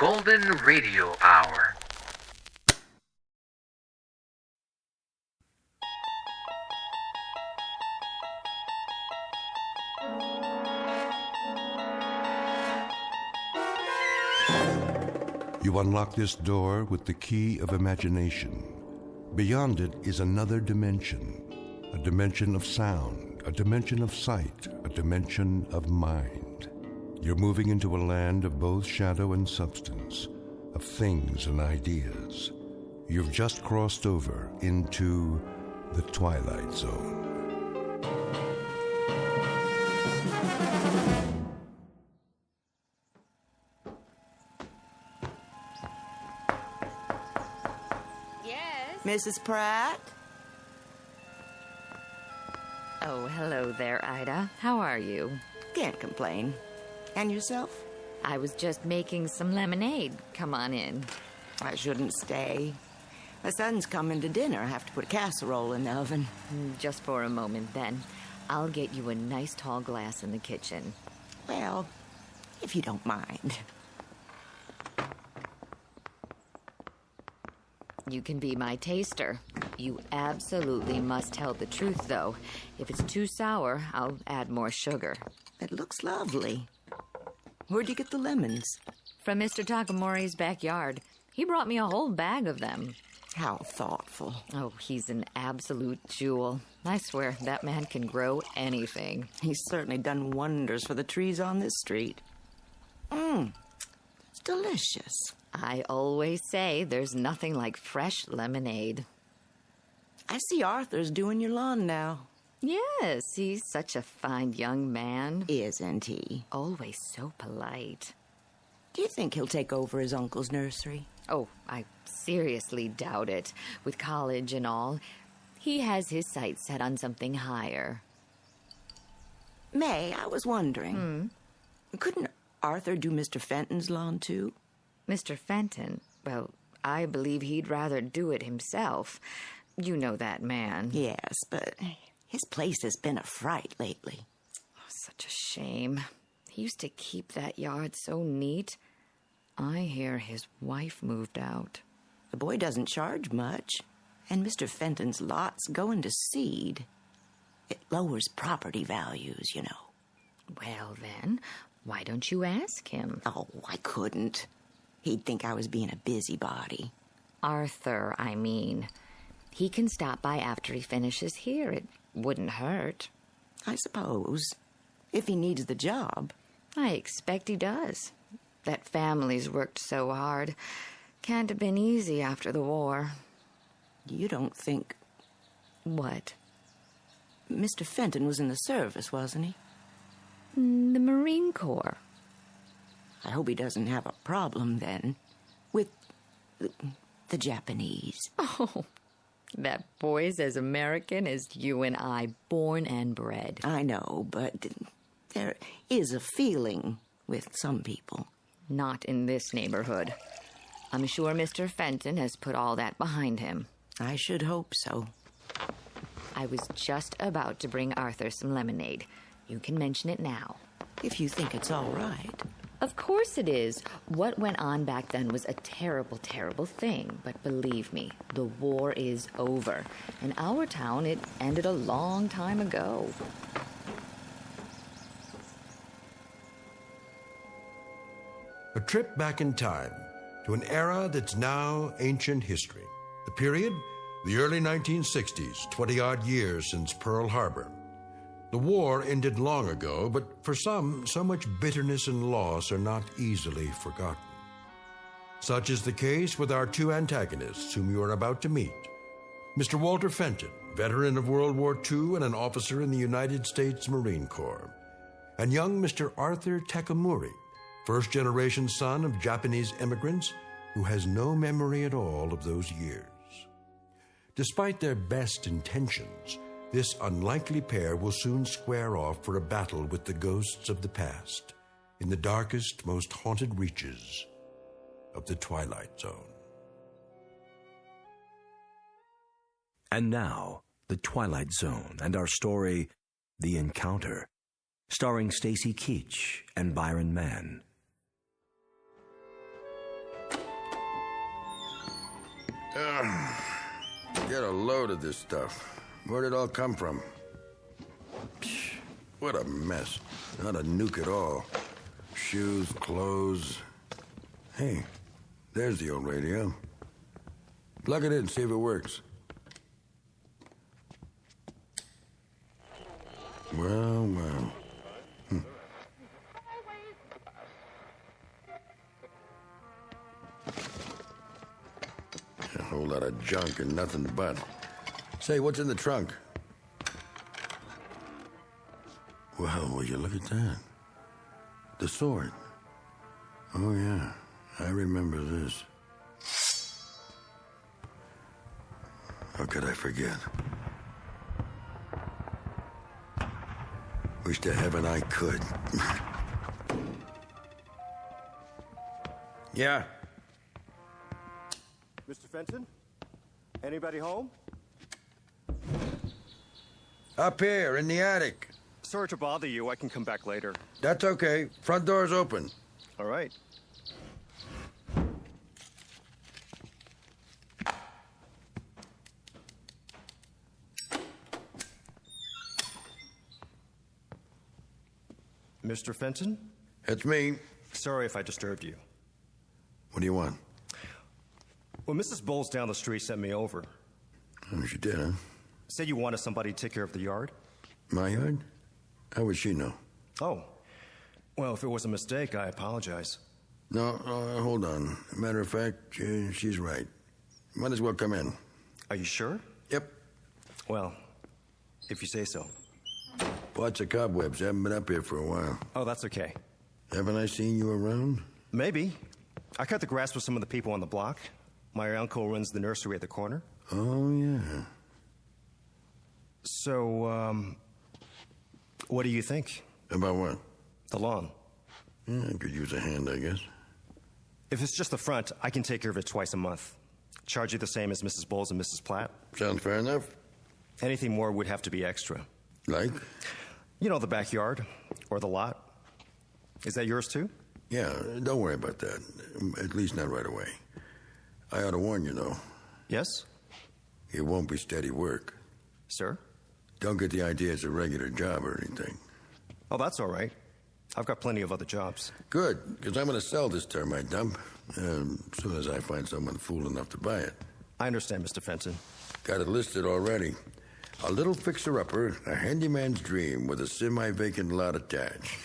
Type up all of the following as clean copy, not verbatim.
Golden Radio Hour. You unlock this door with the key of imagination. Beyond it is another dimension, a dimension of sound, a dimension of sight, a dimension of mind. You're moving into a land of both shadow and substance, of things and ideas. You've just crossed over into the Twilight Zone. Mrs. Pratt? Oh, hello there, Ida. How are you? Can't complain. And yourself? I was just making some lemonade. Come on in. I shouldn't stay. My son's coming to dinner. I have to put a casserole in the oven. Just for a moment, then. I'll get you a nice tall glass in the kitchen. Well, if you don't mind. You can be my taster. You absolutely must tell the truth, though. If it's too sour, I'll add more sugar. It looks lovely. Where'd you get the lemons? From Mr. Takamori's backyard. He brought me a whole bag of them. How thoughtful. Oh, he's an absolute jewel. I swear, that man can grow anything. He's certainly done wonders for the trees on this street. It's delicious. I always say there's nothing like fresh lemonade. I see Arthur's doing your lawn now. Yes, he's such a fine young man. Isn't he? Always so polite. Do you think he'll take over his uncle's nursery? Oh, I seriously doubt it. With college and all, he has his sights set on something higher. May, I was wondering. Couldn't Arthur do Mr. Fenton's lawn, too? Mr. Fenton? Well, I believe he'd rather do it himself. You know that man. Yes, but his place has been a fright lately. Oh, such a shame. He used to keep that yard so neat. I hear his wife moved out. The boy doesn't charge much, and Mr. Fenton's lot's going to seed. It lowers property values, you know. Well, then, why don't you ask him? Oh, I couldn't. He'd think I was being a busybody. Arthur, I mean. He can stop by after he finishes here. It wouldn't hurt. I suppose. If he needs the job. I expect he does. That family's worked so hard. Can't have been easy after the war. You don't think... What? Mr. Fenton was in the service, wasn't he? The Marine Corps. I hope he doesn't have a problem, then, with the Japanese. Oh, that boy's as American as you and I, born and bred. I know, but there is a feeling with some people. Not in this neighborhood. I'm sure Mr. Fenton has put all that behind him. I should hope so. I was just about to bring Arthur some lemonade. You can mention it now. If you think it's all right. Of course it is. What went on back then was a terrible, terrible thing. But believe me, the war is over. In our town, it ended a long time ago. A trip back in time to an era that's now ancient history. The period, the early 1960s, 20-odd years since Pearl Harbor. The war ended long ago, but for some, so much bitterness and loss are not easily forgotten. Such is the case with our two antagonists whom you are about to meet. Mr. Walter Fenton, veteran of World War II and an officer in the United States Marine Corps, and young Mr. Arthur Takamori, first-generation son of Japanese immigrants who has no memory at all of those years. Despite their best intentions, this unlikely pair will soon square off for a battle with the ghosts of the past in the darkest, most haunted reaches of the Twilight Zone. And now, The Twilight Zone and our story, The Encounter, starring Stacy Keach and Byron Mann. Get a load of this stuff. Where'd it all come from? Psh, what a mess. Not a nuke at all. Shoes, clothes. Hey, there's the old radio. Plug it in, see if it works. Well, well. A whole lot of junk and nothing but. Say, what's in the trunk? Well, will you look at that? The sword. Oh, yeah. I remember this. How could I forget? Wish to heaven I could. Yeah. Mr. Fenton? Anybody home? Up here, in the attic. Sorry to bother you. I can come back later. That's okay. Front door's open. All right. Mr. Fenton? It's me. Sorry if I disturbed you. What do you want? Well, Mrs. Bowles down the street sent me over. Oh, she did, huh? Said you wanted somebody to take care of the yard. My yard? How would she know? Oh. Well, if it was a mistake, I apologize. No, hold on. Matter of fact, she's right. Might as well come in. Are you sure? Yep. Well, if you say so. Lots of cobwebs. Haven't been up here for a while. Oh, that's okay. Haven't I seen you around? Maybe. I cut the grass with some of the people on the block. My uncle runs the nursery at the corner. Oh, yeah. So, what do you think? About what? The lawn. Yeah, I could use a hand, I guess. If it's just the front, I can take care of it twice a month. Charge you the same as Mrs. Bowles and Mrs. Platt. Sounds fair enough. Anything more would have to be extra. Like? You know, the backyard or the lot. Is that yours too? Yeah, don't worry about that. At least not right away. I ought to warn you, though. Yes? It won't be steady work. Sir? Don't get the idea it's a regular job or anything. Oh, that's all right. I've got plenty of other jobs. Good, because I'm going to sell this termite dump as soon as I find someone fool enough to buy it. I understand, Mr. Fenton. Got it listed already. A little fixer-upper, a handyman's dream with a semi-vacant lot attached.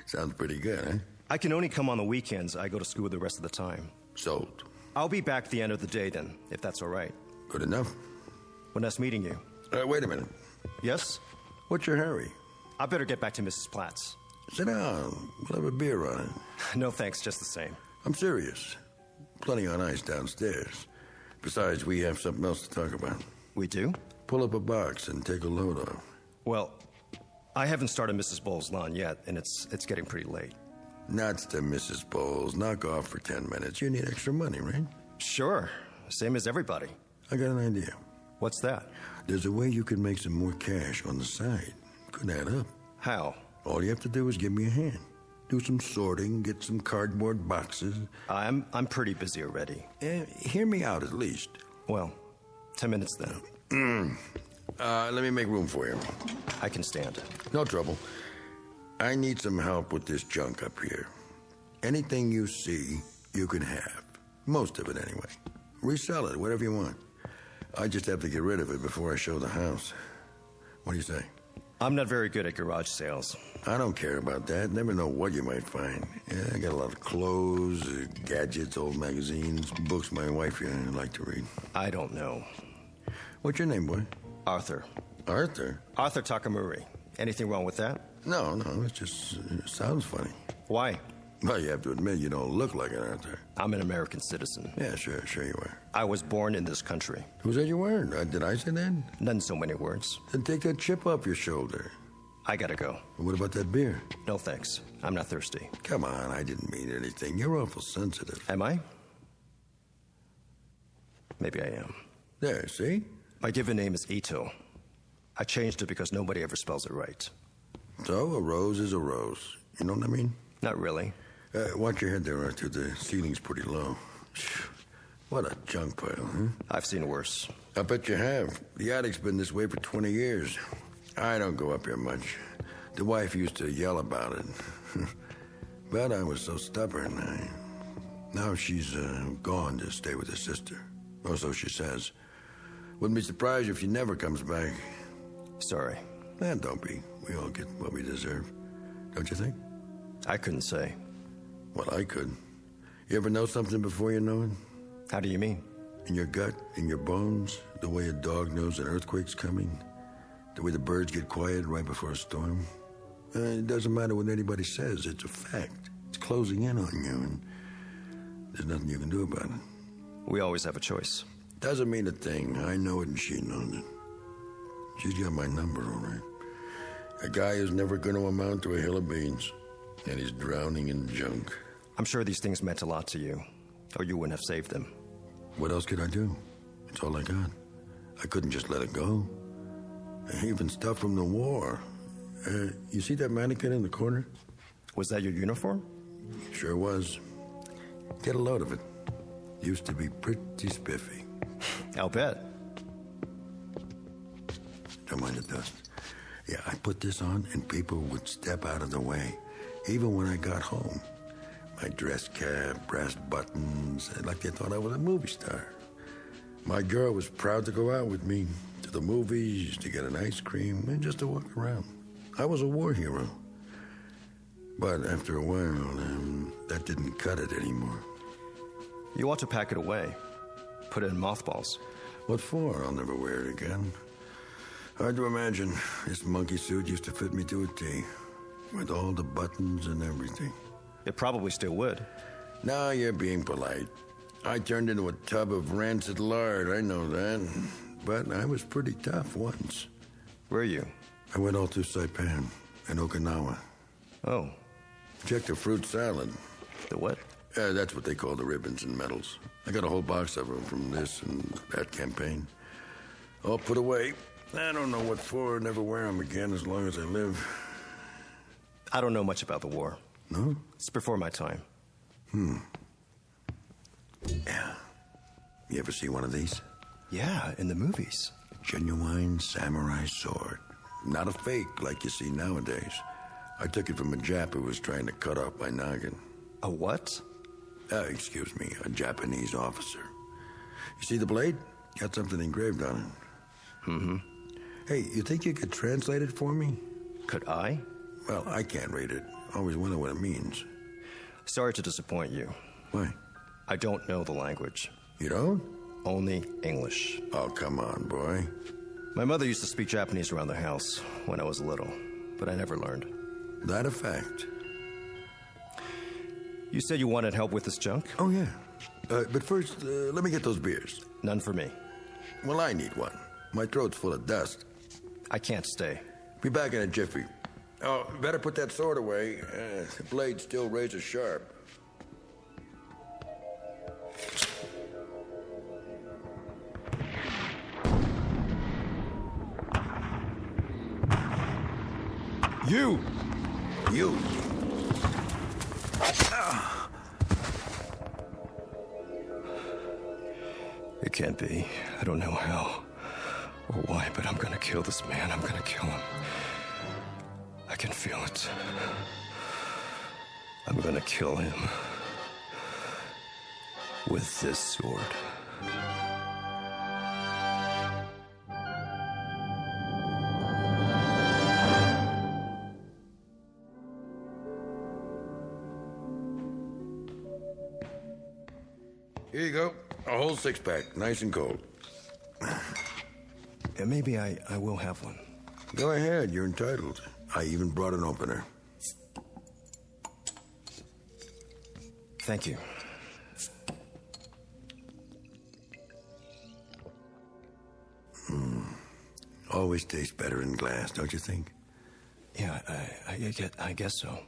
Sounds pretty good, huh? I can only come on the weekends. I go to school the rest of the time. Sold. I'll be back at the end of the day then, if that's all right. Good enough. Well, nice meeting you. Wait a minute. Yes? What's your hurry? I better get back to Mrs. Platt's. Sit down. We'll have a beer on it. No thanks, just the same. I'm serious. Plenty on ice downstairs. Besides, we have something else to talk about. We do? Pull up a box and take a load off. Well, I haven't started Mrs. Bowles' lawn yet, and it's getting pretty late. Nuts to Mrs. Bowles. Knock off for 10 minutes. You need extra money, right? Sure. Same as everybody. I got an idea. What's that? There's a way you can make some more cash on the side. Could add up. How? All you have to do is give me a hand. Do some sorting, get some cardboard boxes. I'm pretty busy already. Hear me out at least. Well, 10 minutes then. Let me make room for you. I can stand. No trouble. I need some help with this junk up here. Anything you see, you can have. Most of it, anyway. Resell it, whatever you want. I just have to get rid of it before I show the house. What do you say? I'm not very good at garage sales. I don't care about that. Never know what you might find. Yeah, I got a lot of clothes, gadgets, old magazines, books my wife like to read. I don't know. What's your name, boy? Arthur. Arthur? Arthur Takamori. Anything wrong with that? No, it just sounds funny. Why? Well, you have to admit you don't look like an Arthur. I'm an American citizen. Yeah, sure you are. I was born in this country. Who said you weren't? Did I say that? Not in so many words. Then take that chip off your shoulder. I gotta go. What about that beer? No thanks. I'm not thirsty. Come on, I didn't mean anything. You're awful sensitive. Am I? Maybe I am. There, see? My given name is Ito. I changed it because nobody ever spells it right. So, a rose is a rose. You know what I mean? Not really. Watch your head there, Arthur. The ceiling's pretty low. What a junk pile, huh? I've seen worse. I bet you have. The attic's been this way for 20 years. I don't go up here much. The wife used to yell about it. But I was so stubborn. Now she's gone to stay with her sister. Or so she says. Wouldn't be surprised if she never comes back. Sorry. Don't be. We all get what we deserve. Don't you think? I couldn't say. Well, I could. You ever know something before you know it? How do you mean? In your gut, in your bones, the way a dog knows an earthquake's coming, the way the birds get quiet right before a storm. It doesn't matter what anybody says. It's a fact. It's closing in on you, and there's nothing you can do about it. We always have a choice. Doesn't mean a thing. I know it and she knows it. She's got my number, all right. A guy who's never going to amount to a hill of beans, and he's drowning in junk. I'm sure these things meant a lot to you, or you wouldn't have saved them. What else could I do? It's all I got. I couldn't just let it go. Even stuff from the war. You see that mannequin in the corner? Was that your uniform? Sure was. Get a load of it. Used to be pretty spiffy. I'll bet. Don't mind the dust. Yeah, I put this on and people would step out of the way. Even when I got home. My dress cap, brass buttons, like they thought I was a movie star. My girl was proud to go out with me to the movies, to get an ice cream, and just to walk around. I was a war hero. But after a while, that didn't cut it anymore. You ought to pack it away. Put it in mothballs. What for? I'll never wear it again. Hard to imagine. This monkey suit used to fit me to a T. With all the buttons and everything. It probably still would. Now you're being polite. I turned into a tub of rancid lard, I know that. But I was pretty tough once. Were you? I went all through Saipan and Okinawa. Oh. Checked the fruit salad. The what? That's what they call the ribbons and medals. I got a whole box of them from this and that campaign. All put away. I don't know what for. Never wear them again as long as I live. I don't know much about the war. No? It's before my time. Yeah. You ever see one of these? Yeah, in the movies. Genuine samurai sword. Not a fake like you see nowadays. I took it from a Jap who was trying to cut off my noggin. A what? Excuse me, a Japanese officer. You see the blade? Got something engraved on it. Mm-hmm. Hey, you think you could translate it for me? Could I? Well, I can't read it. Always wonder what it means. Sorry to disappoint you. Why? I don't know the language. You don't? Only English. Oh, come on, boy. My mother used to speak Japanese around the house when I was little, but I never learned. That a fact. You said you wanted help with this junk? Oh, yeah. But first, let me get those beers. None for me. Well, I need one. My throat's full of dust. I can't stay. Be back in a jiffy. Oh, better put that sword away. The blade's still razor sharp. You! You! It can't be. I don't know how or why, but I'm gonna kill this man. I'm gonna kill him. I can feel it. I'm gonna kill him with this sword. Here you go. A whole six-pack, nice and cold. And maybe I will have one. Go ahead, you're entitled. I even brought an opener. Thank you. Always tastes better in glass, don't you think? Yeah, I guess so.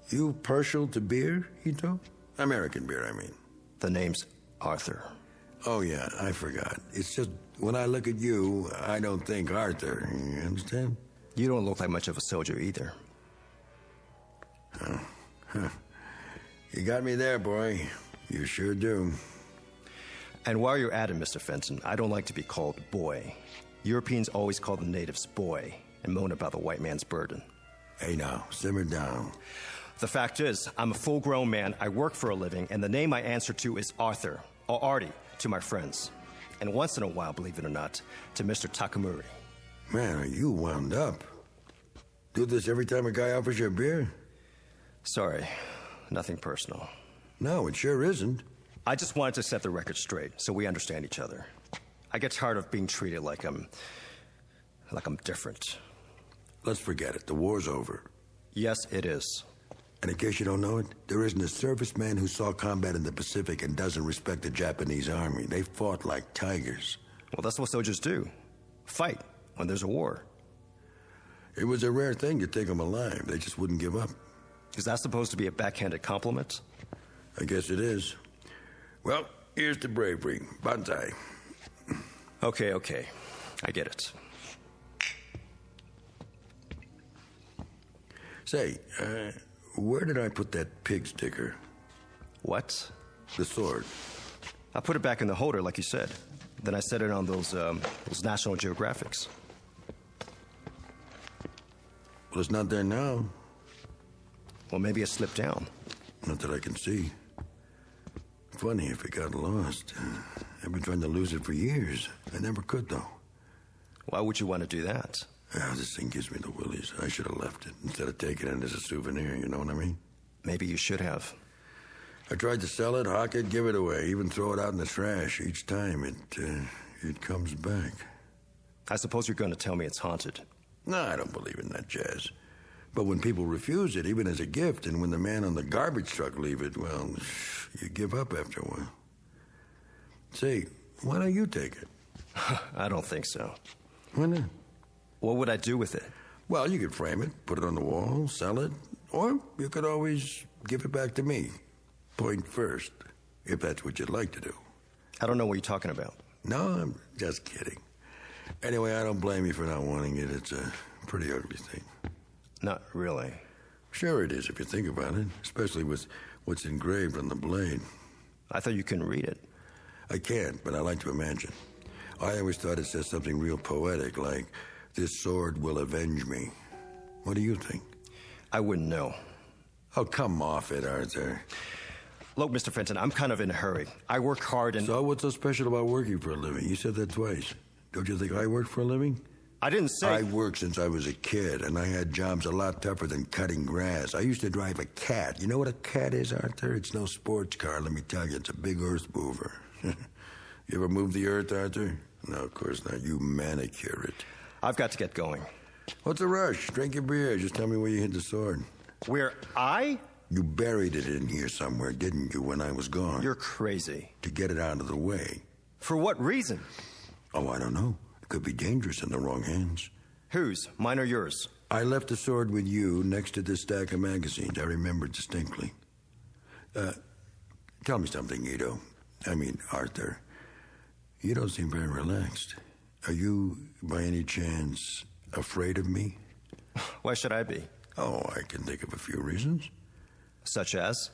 You partial to beer, Ito? American beer, I mean. The name's Arthur. Oh, yeah, I forgot. It's just, when I look at you, I don't think Arthur. You understand? You don't look like much of a soldier either. You got me there, boy. You sure do. And while you're at it, Mr. Fenton, I don't like to be called boy. Europeans always call the natives boy and moan about the white man's burden. Hey now, simmer down. The fact is, I'm a full-grown man, I work for a living, and the name I answer to is Arthur, or Artie, to my friends. And once in a while, believe it or not, to Mr. Takamuri. Man, are you wound up? Do this every time a guy offers you a beer? Sorry, nothing personal. No, it sure isn't. I just wanted to set the record straight so we understand each other. I get tired of being treated like I'm different. Let's forget it. The war's over. Yes, it is. And in case you don't know it, there isn't a serviceman who saw combat in the Pacific and doesn't respect the Japanese army. They fought like tigers. Well, that's what soldiers do. Fight when there's a war. It was a rare thing to take them alive. They just wouldn't give up. Is that supposed to be a backhanded compliment? I guess it is. Well, here's to bravery. Banzai. Okay. I get it. Say, where did I put that pig sticker? What? The sword. I put it back in the holder, like you said. Then I set it on those National Geographics. Well, it's not there now. Well, maybe it slipped down. Not that I can see. Funny if it got lost. I've been trying to lose it for years. I never could, though. Why would you want to do that? This thing gives me the willies. I should have left it instead of taking it as a souvenir, you know what I mean? Maybe you should have. I tried to sell it, hawk it, give it away, even throw it out in the trash. Each time it comes back. I suppose you're going to tell me it's haunted. No, I don't believe in that jazz. But when people refuse it, even as a gift, and when the man on the garbage truck leave it, well, you give up after a while. Say, why don't you take it? I don't think so. Why not? What would I do with it? Well, you could frame it, put it on the wall, sell it, or you could always give it back to me. Point first, if that's what you'd like to do. I don't know what you're talking about. No, I'm just kidding. Anyway, I don't blame you for not wanting it. It's a pretty ugly thing. Not really. Sure it is, if you think about it, especially with what's engraved on the blade. I thought you couldn't read it. I can't, but I like to imagine. I always thought it says something real poetic, like, "This sword will avenge me." What do you think? I wouldn't know. Oh, come off it, Arthur. Look, Mr. Fenton, I'm kind of in a hurry. I work hard and... So what's so special about working for a living? You said that twice. Don't you think I work for a living? I didn't say... I worked since I was a kid, and I had jobs a lot tougher than cutting grass. I used to drive a cat. You know what a cat is, Arthur? It's no sports car, let me tell you. It's a big earth mover. You ever move the earth, Arthur? No, of course not. You manicure it. I've got to get going. What's the rush? Drink your beer. Just tell me where you hid the sword. Where I? You buried it in here somewhere, didn't you, when I was gone? You're crazy. To get it out of the way. For what reason? Oh, I don't know. It could be dangerous in the wrong hands. Whose? Mine or yours? I left the sword with you next to this stack of magazines. I remember distinctly. Tell me something, Arthur. You don't seem very relaxed. Are you, by any chance, afraid of me? Why should I be? Oh, I can think of a few reasons. Such as?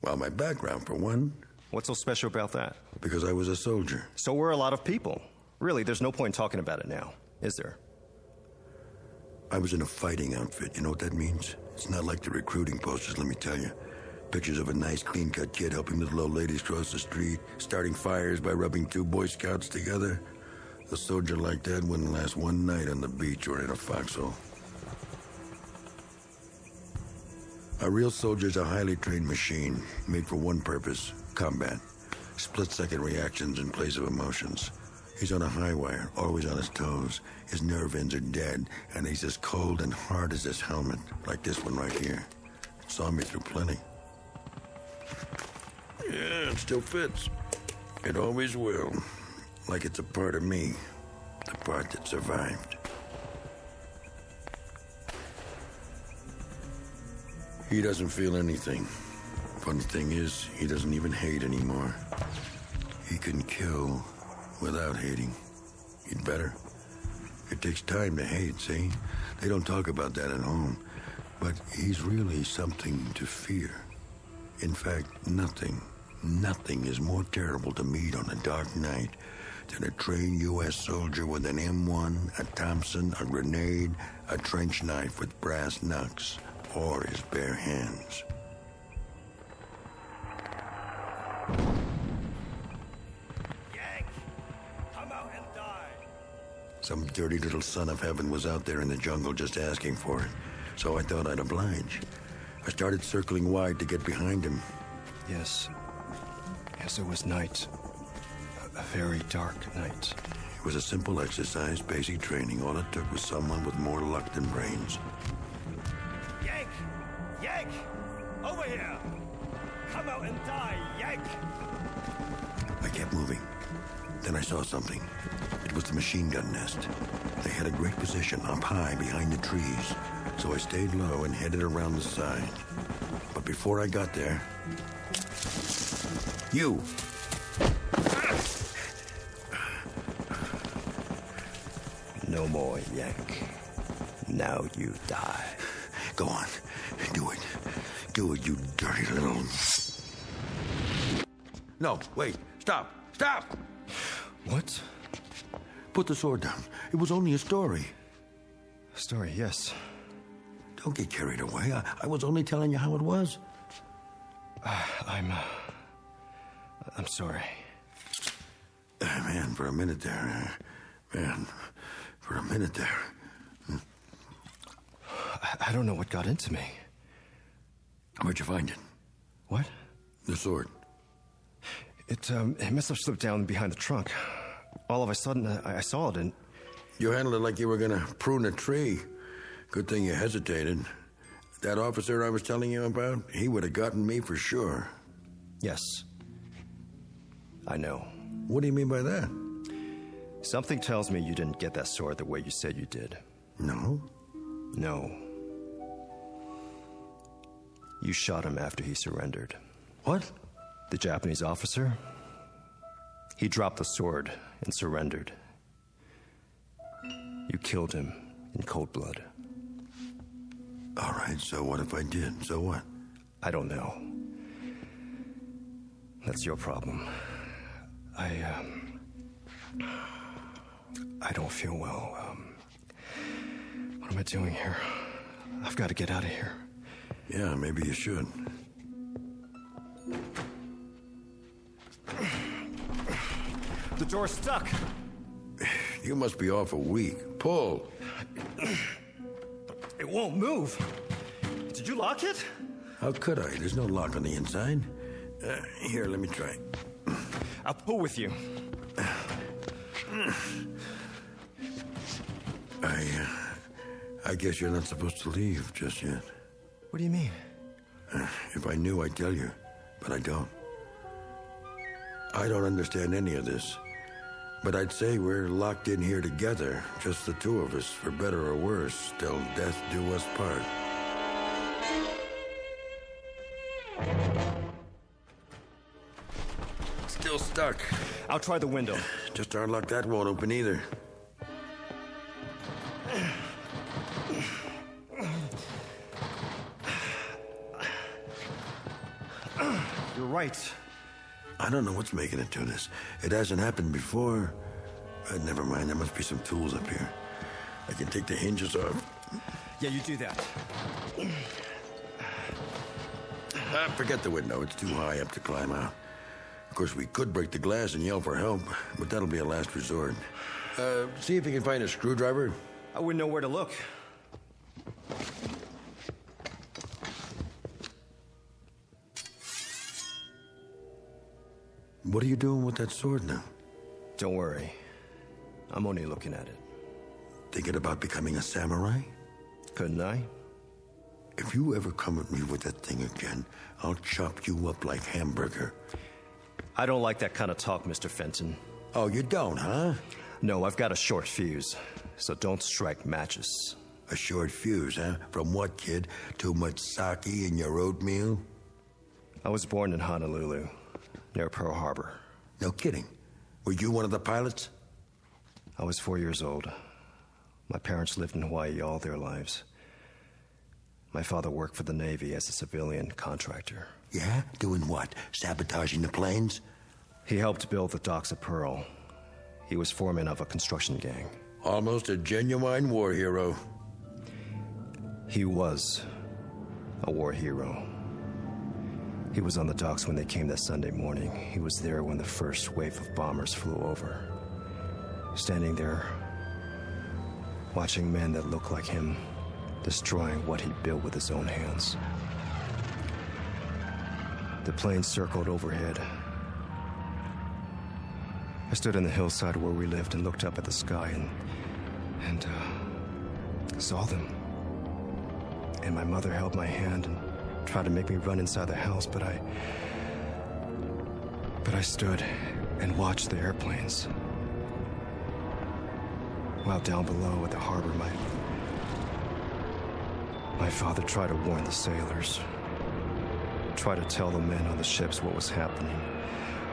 Well, my background, for one. What's so special about that? Because I was a soldier. So were a lot of people. Really, there's no point talking about it now, is there? I was in a fighting outfit. You know what that means? It's not like the recruiting posters, let me tell you. Pictures of a nice, clean-cut kid helping little old ladies cross the street, starting fires by rubbing two Boy Scouts together. A soldier like that wouldn't last one night on the beach or in a foxhole. A real soldier's a highly trained machine, made for one purpose, combat. Split-second reactions in place of emotions. He's on a high wire, always on his toes. His nerve ends are dead, and he's as cold and hard as this helmet, like this one right here. It saw me through plenty. Yeah, it still fits. It always will. Like it's a part of me, the part that survived. He doesn't feel anything. Funny thing is, he doesn't even hate anymore. He can kill without hating. He'd better. It takes time to hate, see? They don't talk about that at home. But he's really something to fear. In fact, nothing Nothing is more terrible to meet on a dark night than a trained U.S. soldier with an M1, a Thompson, a grenade, a trench knife with brass knucks, or his bare hands. Yank! Come out and die! Some dirty little son of heaven was out there in the jungle just asking for it, so I thought I'd oblige. I started circling wide to get behind him. Yes. Yes, it was night. A very dark night. It was a simple exercise, basic training. All it took was someone with more luck than brains. Yank! Yank! Over here! Come out and die, Yank! I kept moving. Then I saw something. It was the machine gun nest. They had a great position up high behind the trees, so I stayed low and headed around the side. But before I got there... You! No more, Yank. Now you die. Go on. Do it. Do it, you dirty little... No, wait. Stop. Stop! What? Put the sword down. It was only a story. Story, yes. Don't get carried away. I was only telling you how it was. I'm sorry. Man, for a minute there. For a minute there. I don't know what got into me. Where'd you find it? What? The sword. It must have slipped down behind the trunk. All of a sudden, I saw it and... You handled it like you were gonna prune a tree. Good thing you hesitated. That officer I was telling you about, he would have gotten me for sure. Yes. I know. What do you mean by that? Something tells me you didn't get that sword the way you said you did. No? No. You shot him after he surrendered. What? The Japanese officer? He dropped the sword and surrendered. You killed him in cold blood. All right, so what if I did? So what? I don't know. That's your problem. I don't feel well. What am I doing here? I've got to get out of here. Yeah, maybe you should. The door's stuck. You must be awful weak. Pull. It won't move. Did you lock it? How could I? There's no lock on the inside. Here, let me try. I'll pull with you. I guess you're not supposed to leave just yet. What do you mean? If I knew, I'd tell you, but I don't. I don't understand any of this, but I'd say we're locked in here together, just the two of us, for better or worse, till death do us part. Still stuck. I'll try the window. Just our luck that won't open either. You're right. I don't know what's making it do this. It hasn't happened before. Never mind, there must be some tools up here. I can take the hinges off. Yeah, you do that. Forget the window. It's too high up to climb out. Of course, we could break the glass and yell for help, but that'll be a last resort. See if you can find a screwdriver. I wouldn't know where to look. What are you doing with that sword now? Don't worry. I'm only looking at it. Thinking about becoming a samurai? Couldn't I? If you ever come at me with that thing again, I'll chop you up like hamburger. I don't like that kind of talk, Mr. Fenton. Oh, you don't, huh? No, I've got a short fuse, so don't strike matches. A short fuse, huh? From what, kid? Too much sake in your oatmeal? I was born in Honolulu, near Pearl Harbor. No kidding. Were you one of the pilots? I was 4 years old. My parents lived in Hawaii all their lives. My father worked for the Navy as a civilian contractor. Yeah? Doing what? Sabotaging the planes? He helped build the docks at Pearl. He was foreman of a construction gang. Almost a genuine war hero. He was a war hero. He was on the docks when they came that Sunday morning. He was there when the first wave of bombers flew over. Standing there, watching men that looked like him, destroying what he built with his own hands. The plane circled overhead. I stood on the hillside where we lived and looked up at the sky and saw them. And my mother held my hand and tried to make me run inside the house, but I stood and watched the airplanes. While down below at the harbor, my father tried to warn the sailors, tried to tell the men on the ships what was happening.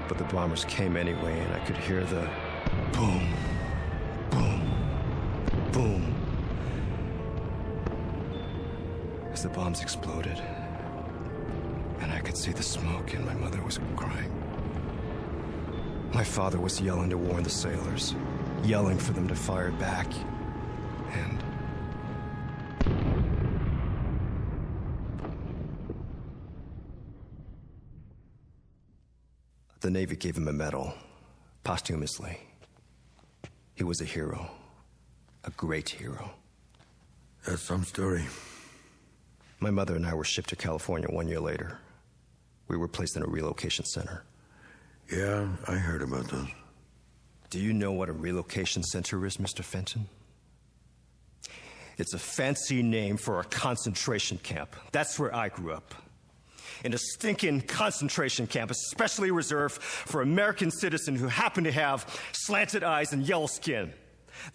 But the bombers came anyway, and I could hear the boom, boom, boom as the bombs exploded. And I could see the smoke, and my mother was crying. My father was yelling to warn the sailors, yelling for them to fire back. And the Navy gave him a medal, posthumously. He was a hero, a great hero. That's some story. My mother and I were shipped to California 1 year later. We were placed in a relocation center. Yeah, I heard about those. Do you know what a relocation center is, Mr. Fenton? It's a fancy name for a concentration camp. That's where I grew up. In a stinking concentration camp, especially reserved for American citizens who happen to have slanted eyes and yellow skin.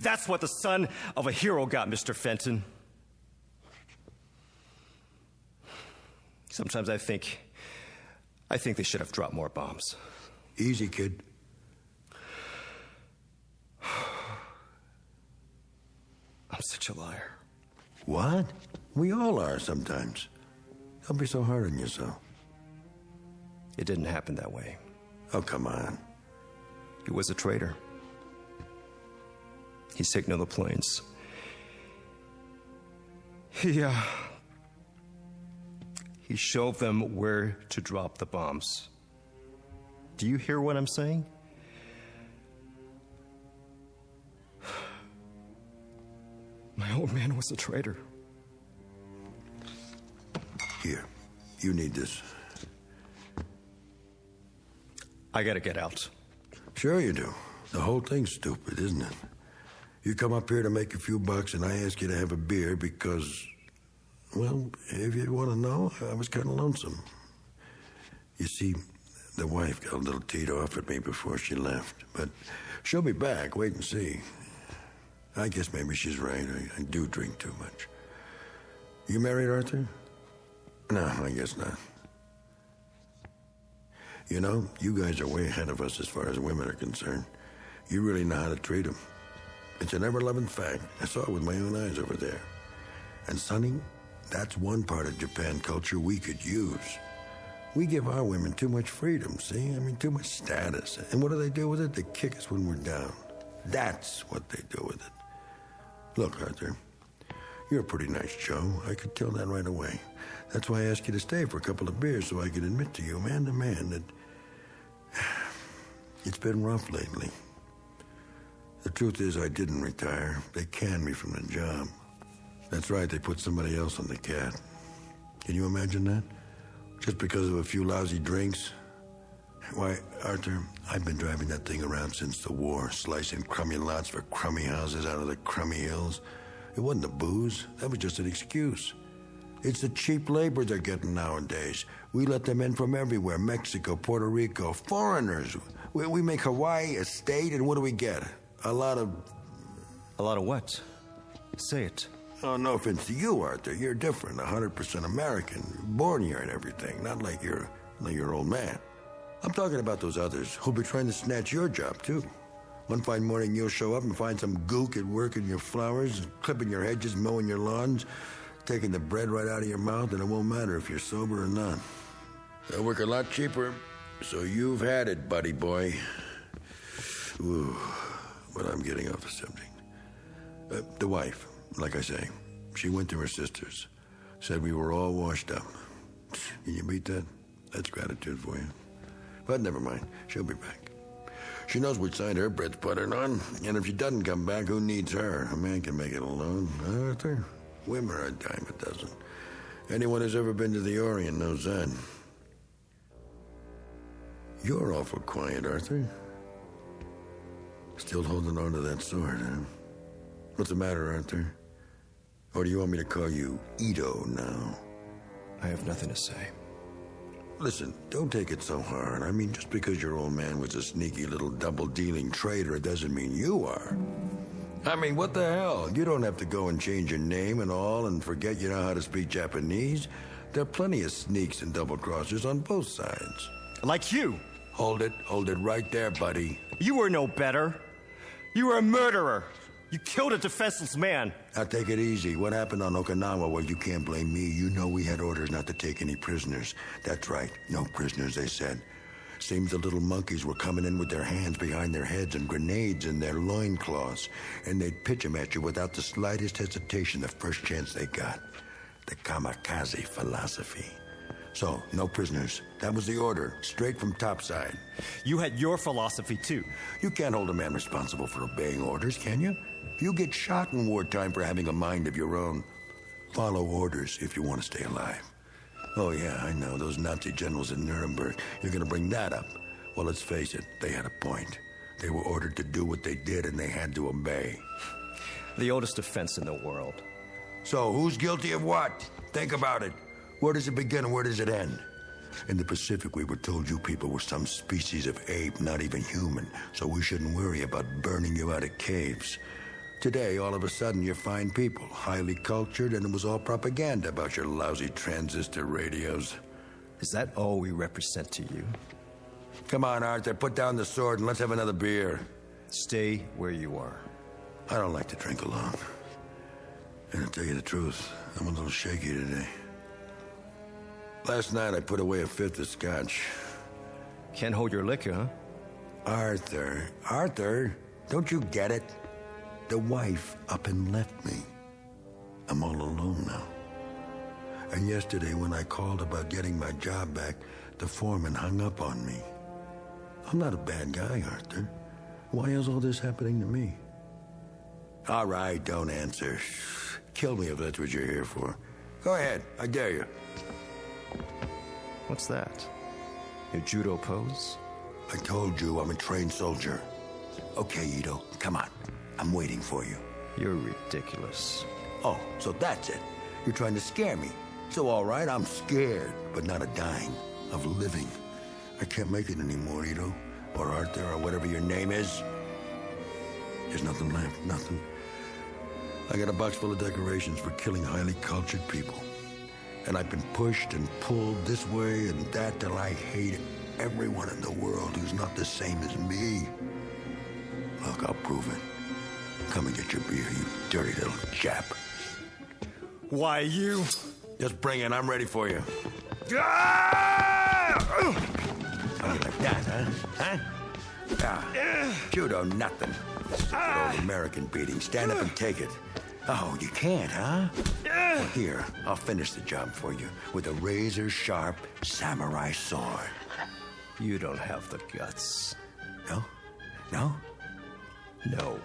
That's what the son of a hero got, Mr. Fenton. Sometimes I think they should have dropped more bombs. Easy, kid. I'm such a liar. What? We all are sometimes. Don't be so hard on yourself. It didn't happen that way. Oh, come on. He was a traitor. He signaled the planes. He showed them where to drop the bombs. Do you hear what I'm saying? My old man was a traitor. Here, you need this. I gotta get out. Sure you do. The whole thing's stupid, isn't it? You come up here to make a few bucks and I ask you to have a beer because, well, if you want to know, I was kind of lonesome. You see, the wife got a little teed off at me before she left, but she'll be back. Wait and see. I guess maybe she's right. I do drink too much. You married, Arthur? No, I guess not. You know, you guys are way ahead of us as far as women are concerned. You really know how to treat them. It's an ever-loving fact. I saw it with my own eyes over there. And, Sonny, that's one part of Japan culture we could use. We give our women too much freedom, see? I mean, too much status. And what do they do with it? They kick us when we're down. That's what they do with it. Look, Arthur, you're a pretty nice Joe. I could tell that right away. That's why I asked you to stay for a couple of beers so I could admit to you, man to man, that it's been rough lately. The truth is I didn't retire. They canned me from the job. That's right, they put somebody else on the cat. Can you imagine that? Just because of a few lousy drinks? Why, Arthur, I've been driving that thing around since the war, slicing crummy lots for crummy houses out of the crummy hills. It wasn't the booze. That was just an excuse. It's the cheap labor they're getting nowadays. We let them in from everywhere, Mexico, Puerto Rico, foreigners. We make Hawaii a state, and what do we get? A lot of what? Say it. Oh, no offense to you, Arthur. You're different, 100% American, born here and everything, not like your old man. I'm talking about those others who'll be trying to snatch your job, too. One fine morning, you'll show up and find some gook at work in your flowers, clipping your hedges, mowing your lawns, taking the bread right out of your mouth, and it won't matter if you're sober or not. They'll work a lot cheaper, so you've had it, buddy boy. Ooh, but I'm getting off the subject. The wife, like I say, she went to her sister's. Said we were all washed up. Can you beat that? That's gratitude for you. But never mind, she'll be back. She knows which side her bread's buttered on, and if she doesn't come back, who needs her? A man can make it alone. Arthur? Women are a dime a dozen. Anyone who's ever been to the Orient knows that. You're awful quiet, Arthur. Still holding on to that sword, huh? What's the matter, Arthur? Or do you want me to call you Ito now? I have nothing to say. Listen, don't take it so hard. I mean, just because your old man was a sneaky little double-dealing traitor, it doesn't mean you are. I mean, what the hell? You don't have to go and change your name and all and forget you know how to speak Japanese. There are plenty of sneaks and double-crossers on both sides. Like you. Hold it right there, buddy. You were no better. You were a murderer. You killed a defenseless man. Now take it easy. What happened on Okinawa? Well, you can't blame me. You know we had orders not to take any prisoners. That's right. No prisoners, they said. Seems the little monkeys were coming in with their hands behind their heads and grenades in their loincloths. And they'd pitch them at you without the slightest hesitation the first chance they got. The kamikaze philosophy. So, no prisoners. That was the order, straight from topside. You had your philosophy, too. You can't hold a man responsible for obeying orders, can you? You get shot in wartime for having a mind of your own. Follow orders if you want to stay alive. Oh, yeah, I know, those Nazi generals in Nuremberg. You're going to bring that up. Well, let's face it, they had a point. They were ordered to do what they did, and they had to obey. The oldest offense in the world. So, who's guilty of what? Think about it. Where does it begin and where does it end? In the Pacific, we were told you people were some species of ape, not even human, so we shouldn't worry about burning you out of caves. Today, all of a sudden, you're fine people, highly cultured, and it was all propaganda about your lousy transistor radios. Is that all we represent to you? Come on, Arthur, put down the sword and let's have another beer. Stay where you are. I don't like to drink alone. And to tell you the truth, I'm a little shaky today. Last night, I put away a fifth of scotch. Can't hold your liquor, huh? Arthur, don't you get it? The wife up and left me. I'm all alone now. And yesterday, when I called about getting my job back, the foreman hung up on me. I'm not a bad guy, Arthur. Why is all this happening to me? All right, don't answer. Kill me if that's what you're here for. Go ahead, I dare you. What's that? Your judo pose? I told you I'm a trained soldier. Okay, Ito, come on. I'm waiting for you. You're ridiculous. Oh, so that's it. You're trying to scare me. So all right, I'm scared, but not of dying, of living. I can't make it anymore, Ito. Or Arthur, or whatever your name is. There's nothing left, nothing. I got a box full of decorations for killing highly cultured people. And I've been pushed and pulled this way and that till I hate everyone in the world who's not the same as me. Look, I'll prove it. Come and get your beer, you dirty little chap. Why, you? Just bring it. I'm ready for you. How you like that, huh? Judo, nothing. Stupid old American beating. Stand up and take it. Oh, you can't, huh? Well, here, I'll finish the job for you with a razor-sharp samurai sword. You don't have the guts. No? No? No.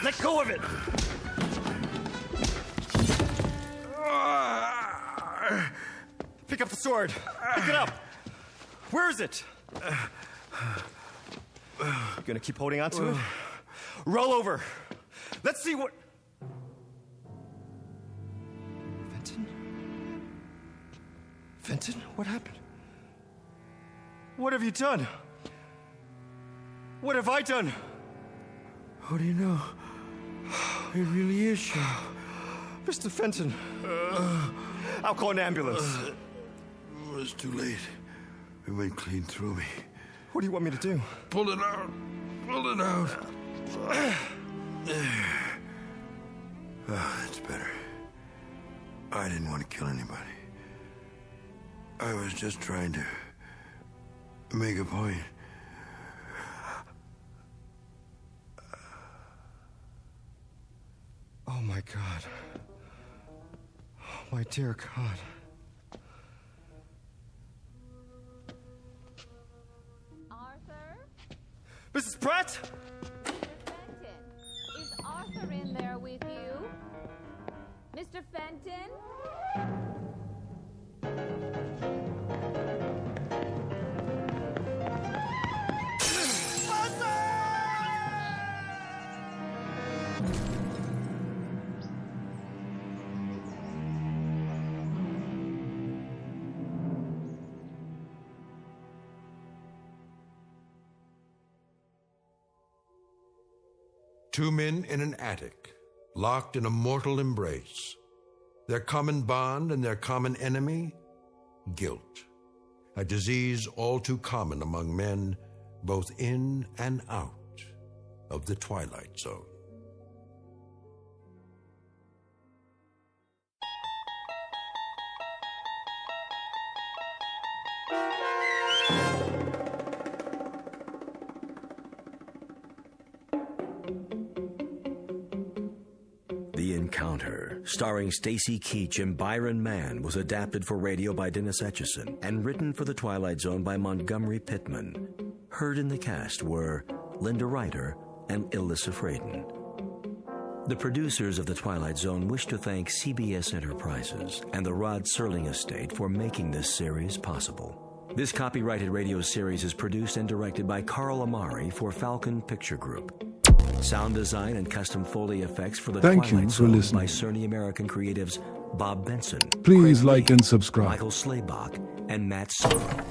Let go of it! Pick up the sword. Pick it up. Where is it? You gonna keep holding on to it? Roll over. Let's see what... Fenton? Fenton? What happened? What have you done? What have I done? How do you know? It really is sharp. Mr. Fenton. I'll call an ambulance. It's too late. It went clean through me. What do you want me to do? Pull it out. Pull it out. That's better. I didn't want to kill anybody. I was just trying to make a point. Oh, my God. Oh, my dear God. Arthur? Mrs. Pratt? Mr. Fenton, is Arthur in there with you? Mr. Fenton? Two men in an attic, locked in a mortal embrace. Their common bond and their common enemy? Guilt. A disease all too common among men, both in and out of the Twilight Zone. The Encounter, starring Stacy Keach and Byron Mann, was adapted for radio by Dennis Etchison and written for The Twilight Zone by Montgomery Pittman. Heard in the cast were Linda Ryder and Alyssa Fraden. The producers of The Twilight Zone wish to thank CBS Enterprises and the Rod Serling Estate for making this series possible. This copyrighted radio series is produced and directed by Carl Amari for Falcon Picture Group. Sound design and custom Foley effects for The Thank Twilight you for Zone listening. by Cerny American Creatives Bob Benson, Please Craig like Lee, and subscribe. Michael Slaybach, and Matt Sorrow.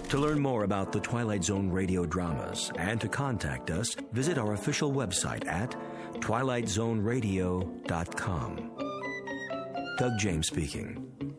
To learn more about the Twilight Zone radio dramas and to contact us, visit our official website at twilightzoneradio.com. Doug James speaking.